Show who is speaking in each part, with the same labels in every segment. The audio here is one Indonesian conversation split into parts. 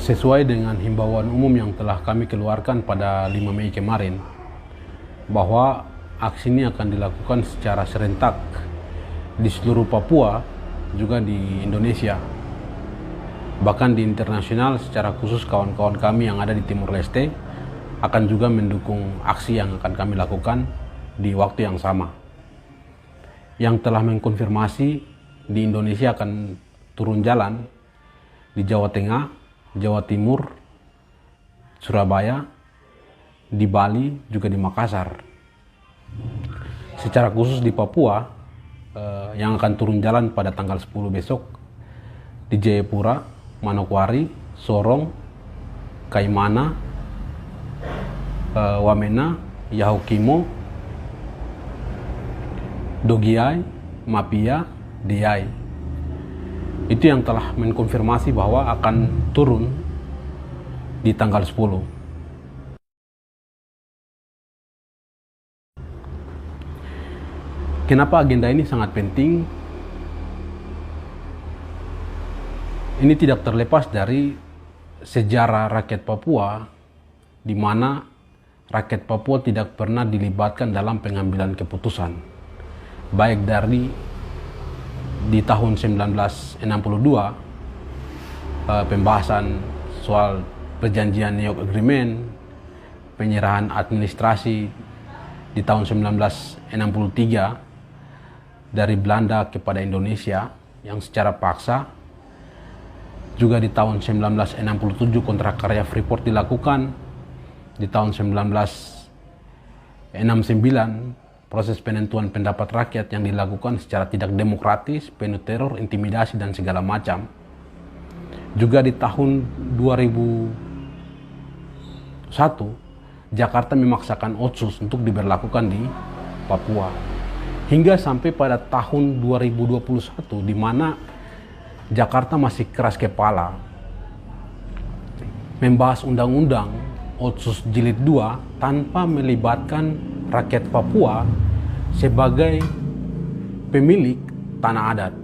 Speaker 1: Sesuai dengan himbauan umum yang telah kami keluarkan pada 5 Mei kemarin, bahwa aksi ini akan dilakukan secara serentak di seluruh Papua, juga di Indonesia, bahkan di internasional. Secara khusus kawan-kawan kami yang ada di Timur Leste akan juga mendukung aksi yang akan kami lakukan di waktu yang sama. Yang telah mengkonfirmasi di Indonesia akan turun jalan di Jawa Tengah, Jawa Timur, Surabaya, di Bali, juga di Makassar. Secara khusus di Papua, yang akan turun jalan pada tanggal 10 besok di Jayapura, Manokwari, Sorong, Kaimana, Wamena, Yahukimo, Dogiai, Mapia, Diai. Itu yang telah mengkonfirmasi bahwa akan turun di tanggal 10. Kenapa agenda ini sangat penting? Ini tidak terlepas dari sejarah rakyat Papua, di mana rakyat Papua tidak pernah dilibatkan dalam pengambilan keputusan. Baik dari di tahun 1962, pembahasan soal perjanjian New York Agreement, penyerahan administrasi di tahun 1963 dari Belanda kepada Indonesia yang secara paksa, juga di tahun 1967 kontrak karya Freeport dilakukan, di tahun 1969 proses penentuan pendapat rakyat yang dilakukan secara tidak demokratis, penuh teror, intimidasi, dan segala macam. Juga di tahun 2001, Jakarta memaksakan Otsus untuk diberlakukan di Papua. Hingga sampai pada tahun 2021, di mana Jakarta masih keras kepala membahas undang-undang Otsus Jilid 2 tanpa melibatkan rakyat Papua sebagai pemilik tanah adat.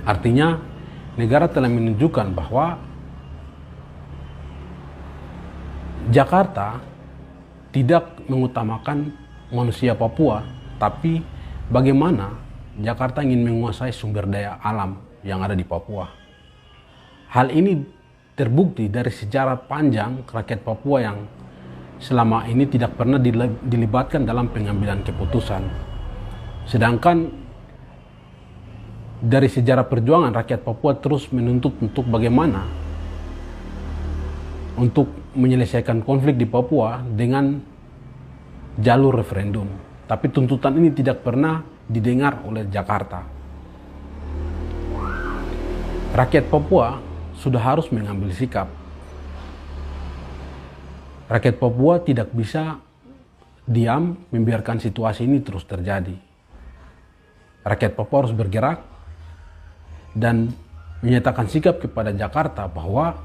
Speaker 1: Artinya, negara telah menunjukkan bahwa Jakarta tidak mengutamakan manusia Papua, tapi bagaimana Jakarta ingin menguasai sumber daya alam yang ada di Papua. Hal ini terbukti dari sejarah panjang rakyat Papua yang selama ini tidak pernah dilibatkan dalam pengambilan keputusan. Sedangkan dari sejarah perjuangan rakyat Papua terus menuntut untuk bagaimana untuk menyelesaikan konflik di Papua dengan jalur referendum. Tapi tuntutan ini tidak pernah didengar oleh Jakarta. Rakyat Papua sudah harus mengambil sikap. Rakyat Papua tidak bisa diam membiarkan situasi ini terus terjadi. Rakyat Papua harus bergerak dan menyatakan sikap kepada Jakarta bahwa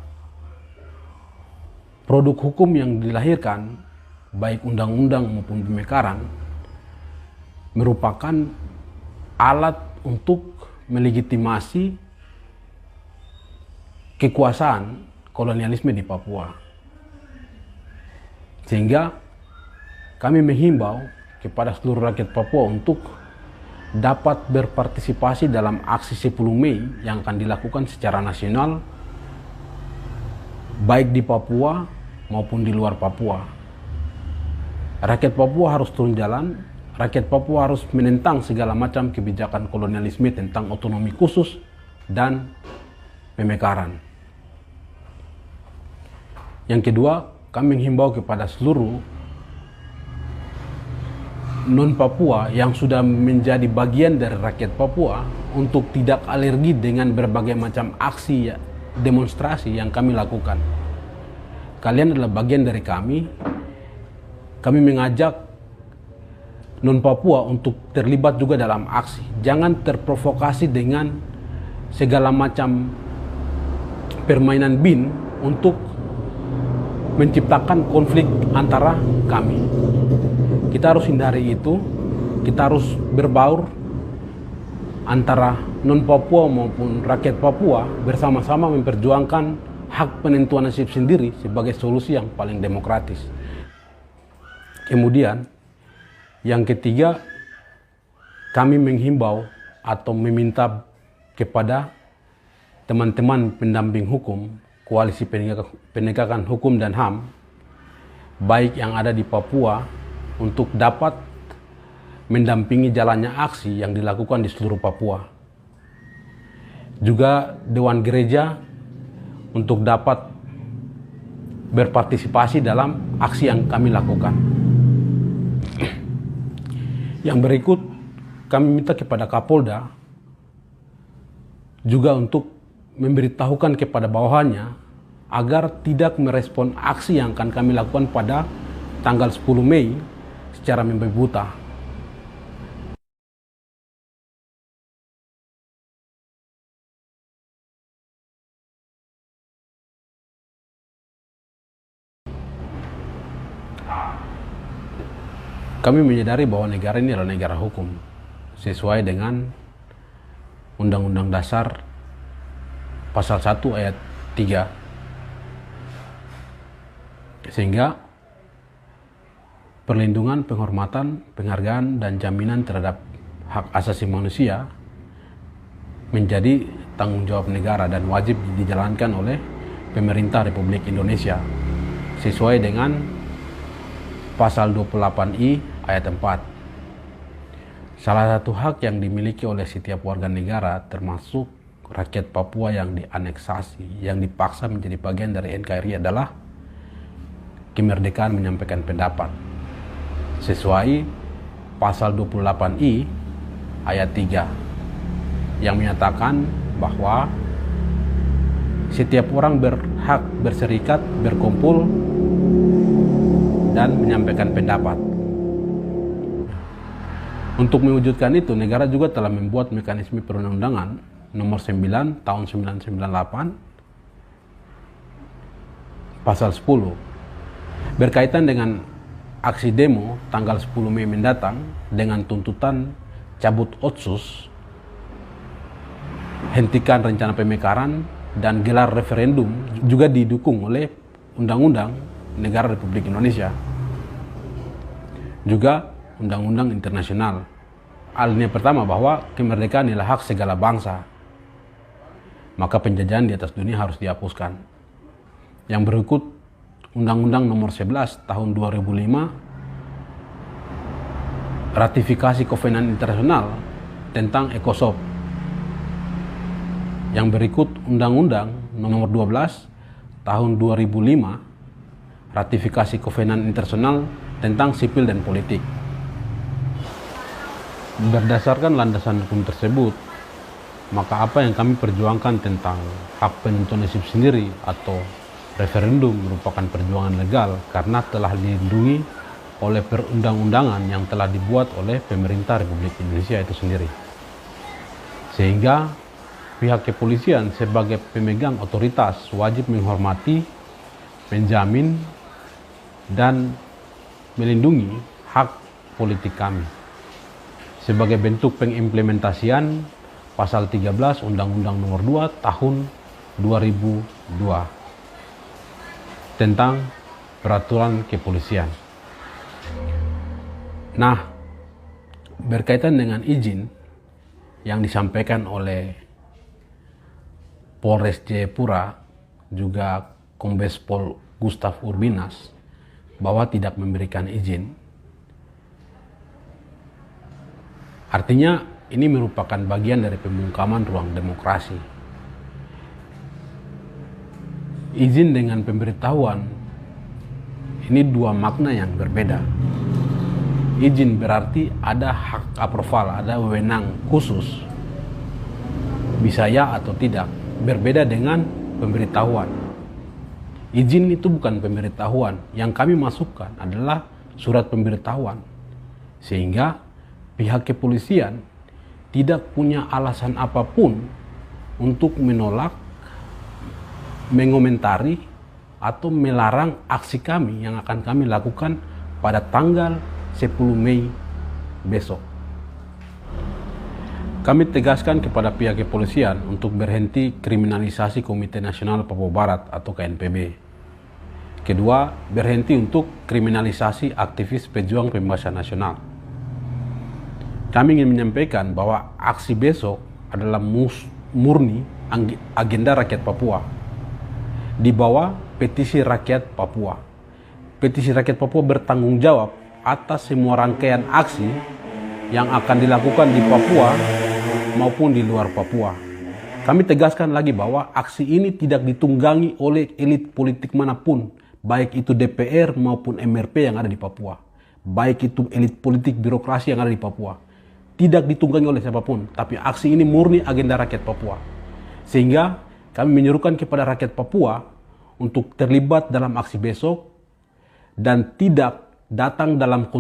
Speaker 1: produk hukum yang dilahirkan, baik undang-undang maupun pemekaran, merupakan alat untuk melegitimasi kekuasaan kolonialisme di Papua. Sehingga kami menghimbau kepada seluruh rakyat Papua untuk dapat berpartisipasi dalam aksi 10 Mei yang akan dilakukan secara nasional, baik di Papua maupun di luar Papua. Rakyat Papua harus turun jalan, rakyat Papua harus menentang segala macam kebijakan kolonialisme tentang otonomi khusus dan pemekaran. Yang kedua, kami menghimbau kepada seluruh non-Papua yang sudah menjadi bagian dari rakyat Papua untuk tidak alergi dengan berbagai macam aksi demonstrasi yang kami lakukan. Kalian adalah bagian dari kami. Kami mengajak non-Papua untuk terlibat juga dalam aksi. Jangan terprovokasi dengan segala macam permainan bin untuk menciptakan konflik antara kami. Kita harus hindari itu. Kita harus berbaur antara non-Papua maupun rakyat Papua bersama-sama memperjuangkan hak penentuan nasib sendiri sebagai solusi yang paling demokratis. Kemudian, yang ketiga, kami menghimbau atau meminta kepada teman-teman pendamping hukum, Koalisi Penegakan Hukum dan HAM, baik yang ada di Papua, untuk dapat mendampingi jalannya aksi yang dilakukan di seluruh Papua. Juga Dewan Gereja untuk dapat berpartisipasi dalam aksi yang kami lakukan. Yang berikut, kami minta kepada Kapolda juga untuk memberitahukan kepada bawahannya agar tidak merespon aksi yang akan kami lakukan pada tanggal 10 Mei secara membabi buta. Kami menyadari bahwa negara ini adalah negara hukum sesuai dengan Undang-Undang Dasar Pasal 1 ayat 3, sehingga perlindungan, penghormatan, penghargaan, dan jaminan terhadap hak asasi manusia menjadi tanggung jawab negara dan wajib dijalankan oleh pemerintah Republik Indonesia sesuai dengan Pasal 28I ayat 4. Salah satu hak yang dimiliki oleh setiap warga negara, termasuk rakyat Papua yang dianeksasi, yang dipaksa menjadi bagian dari NKRI, adalah kemerdekaan menyampaikan pendapat sesuai Pasal 28I ayat 3 yang menyatakan bahwa setiap orang berhak berserikat, berkumpul, dan menyampaikan pendapat. Untuk mewujudkan itu, negara juga telah membuat mekanisme perundang-undangan nomor 9 tahun 1998 pasal 10 berkaitan dengan aksi demo tanggal 10 Mei mendatang dengan tuntutan cabut Otsus, hentikan rencana pemekaran, dan gelar referendum juga didukung oleh Undang-Undang Negara Republik Indonesia, juga undang-undang internasional. Alinea pertama bahwa kemerdekaan adalah hak segala bangsa, maka penjajahan di atas dunia harus dihapuskan. Yang berikut, Undang-Undang Nomor 11 Tahun 2005, ratifikasi Kovenan Internasional tentang ECOSOC. Yang berikut, Undang-Undang Nomor 12 Tahun 2005, ratifikasi Kovenan Internasional tentang sipil dan politik. Berdasarkan landasan hukum tersebut, maka apa yang kami perjuangkan tentang hak penentuan nasib sendiri atau referendum merupakan perjuangan legal karena telah dilindungi oleh perundang-undangan yang telah dibuat oleh pemerintah Republik Indonesia itu sendiri. Sehingga pihak kepolisian sebagai pemegang otoritas wajib menghormati, menjamin, dan melindungi hak politik kami sebagai bentuk pengimplementasian Pasal 13 Undang-Undang Nomor 2 Tahun 2002 tentang peraturan kepolisian. Nah, berkaitan dengan izin yang disampaikan oleh Polres Jayapura, juga Kombes Pol Gustaf Urbinas, bahwa tidak memberikan izin. Artinya ini merupakan bagian dari pembungkaman ruang demokrasi. Izin dengan pemberitahuan ini dua makna yang berbeda. Izin berarti ada hak approval, ada wewenang khusus, bisa ya atau tidak. Berbeda dengan pemberitahuan. Izin itu bukan pemberitahuan. Yang kami masukkan adalah surat pemberitahuan. Sehingga pihak kepolisian tidak punya alasan apapun untuk menolak, mengomentari, atau melarang aksi kami yang akan kami lakukan pada tanggal 10 Mei besok. Kami tegaskan kepada pihak kepolisian untuk berhenti kriminalisasi Komite Nasional Papua Barat atau KNPB. Kedua, berhenti untuk kriminalisasi aktivis pejuang pembebasan nasional. Kami ingin menyampaikan bahwa aksi besok adalah murni agenda rakyat Papua di bawah petisi rakyat Papua. Petisi rakyat Papua bertanggung jawab atas semua rangkaian aksi yang akan dilakukan di Papua maupun di luar Papua. Kami tegaskan lagi bahwa aksi ini tidak ditunggangi oleh elit politik manapun, baik itu DPR maupun MRP yang ada di Papua, baik itu elit politik birokrasi yang ada di Papua. Tidak ditunggangi oleh siapapun, tapi aksi ini murni agenda rakyat Papua. Sehingga kami menyerukan kepada rakyat Papua untuk terlibat dalam aksi besok dan tidak datang dalam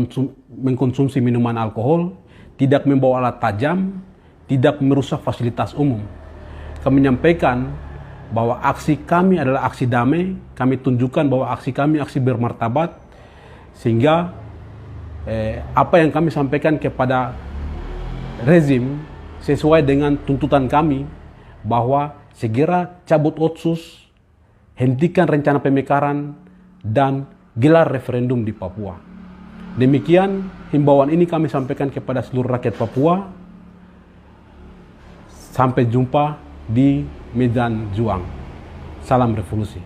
Speaker 1: mengkonsumsi minuman alkohol, tidak membawa alat tajam, tidak merusak fasilitas umum. Kami menyampaikan bahwa aksi kami adalah aksi damai, kami tunjukkan bahwa aksi kami aksi bermartabat, sehingga apa yang kami sampaikan kepada rezim sesuai dengan tuntutan kami bahwa segera cabut Otsus, hentikan rencana pemekaran, dan gelar referendum di Papua. Demikian himbauan ini kami sampaikan kepada seluruh rakyat Papua. Sampai jumpa di medan juang. Salam revolusi.